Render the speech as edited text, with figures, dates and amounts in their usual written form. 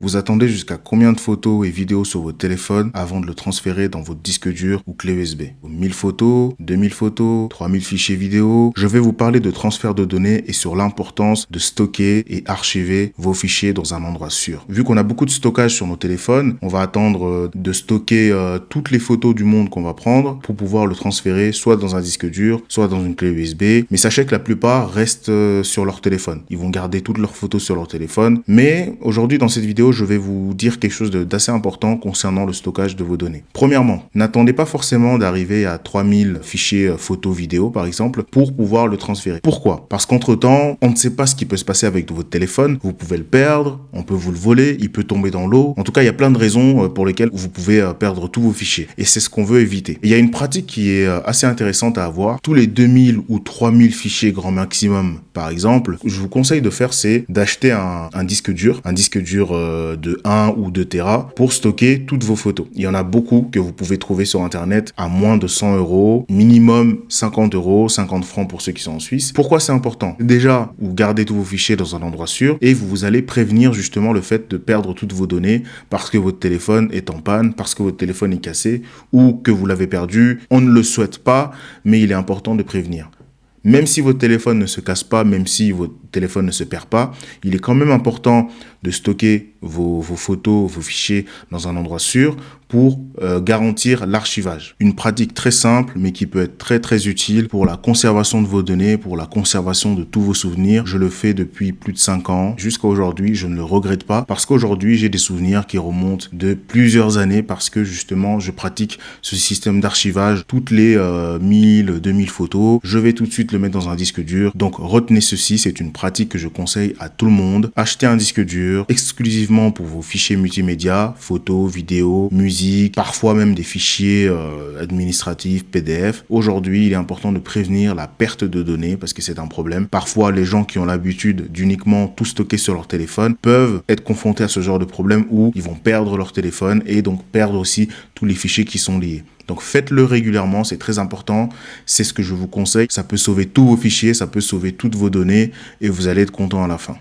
Vous attendez jusqu'à combien de photos et vidéos sur votre téléphone avant de le transférer dans votre disque dur ou clé USB? 1000 photos, 2000 photos, 3000 fichiers vidéo. Je vais vous parler de transfert de données et sur l'importance de stocker et archiver vos fichiers dans un endroit sûr. Vu qu'on a beaucoup de stockage sur nos téléphones, on va attendre de stocker toutes les photos du monde qu'on va prendre pour pouvoir le transférer soit dans un disque dur, soit dans une clé USB. Mais sachez que la plupart restent sur leur téléphone. Ils vont garder toutes leurs photos sur leur téléphone. Mais aujourd'hui, dans cette vidéo, je vais vous dire quelque chose d'assez important concernant le stockage de vos données. Premièrement, n'attendez pas forcément d'arriver à 3000 fichiers photos vidéo par exemple pour pouvoir le transférer. Pourquoi? Parce qu'entre-temps, on ne sait pas ce qui peut se passer avec votre téléphone. Vous pouvez le perdre, on peut vous le voler, il peut tomber dans l'eau. En tout cas, il y a plein de raisons pour lesquelles vous pouvez perdre tous vos fichiers. Et c'est ce qu'on veut éviter. Et il y a une pratique qui est assez intéressante à avoir. Tous les 2000 ou 3000 fichiers grand maximum, par exemple, je vous conseille de faire, c'est d'acheter un disque dur de 1 ou 2 Tera pour stocker toutes vos photos. Il y en a beaucoup que vous pouvez trouver sur Internet à moins de 100 €, minimum 50 €, 50 francs pour ceux qui sont en Suisse. Pourquoi c'est important? Déjà, vous gardez tous vos fichiers dans un endroit sûr et vous allez prévenir justement le fait de perdre toutes vos données parce que votre téléphone est en panne, parce que votre téléphone est cassé ou que vous l'avez perdu. On ne le souhaite pas, mais il est important de prévenir. Même si votre téléphone ne se casse pas, même si votre téléphone ne se perd pas, il est quand même important de stocker vos photos, vos fichiers dans un endroit sûr pour garantir l'archivage. Une pratique très simple, mais qui peut être très très utile pour la conservation de vos données, pour la conservation de tous vos souvenirs. Je le fais depuis plus de 5 ans. Jusqu'à aujourd'hui, je ne le regrette pas parce qu'aujourd'hui, j'ai des souvenirs qui remontent de plusieurs années parce que justement, je pratique ce système d'archivage. Toutes les 1000, 2000 photos, je vais tout de suite le mettre dans un disque dur. Donc, retenez ceci, c'est une pratique que je conseille à tout le monde. Achetez un disque dur exclusivement pour vos fichiers multimédia, photos, vidéos, musique, parfois même des fichiers administratifs, PDF. Aujourd'hui, il est important de prévenir la perte de données parce que c'est un problème. Parfois, les gens qui ont l'habitude d'uniquement tout stocker sur leur téléphone peuvent être confrontés à ce genre de problème où ils vont perdre leur téléphone et donc perdre aussi tous les fichiers qui sont liés. Donc faites-le régulièrement, c'est très important, c'est ce que je vous conseille. Ça peut sauver tous vos fichiers, ça peut sauver toutes vos données et vous allez être content à la fin.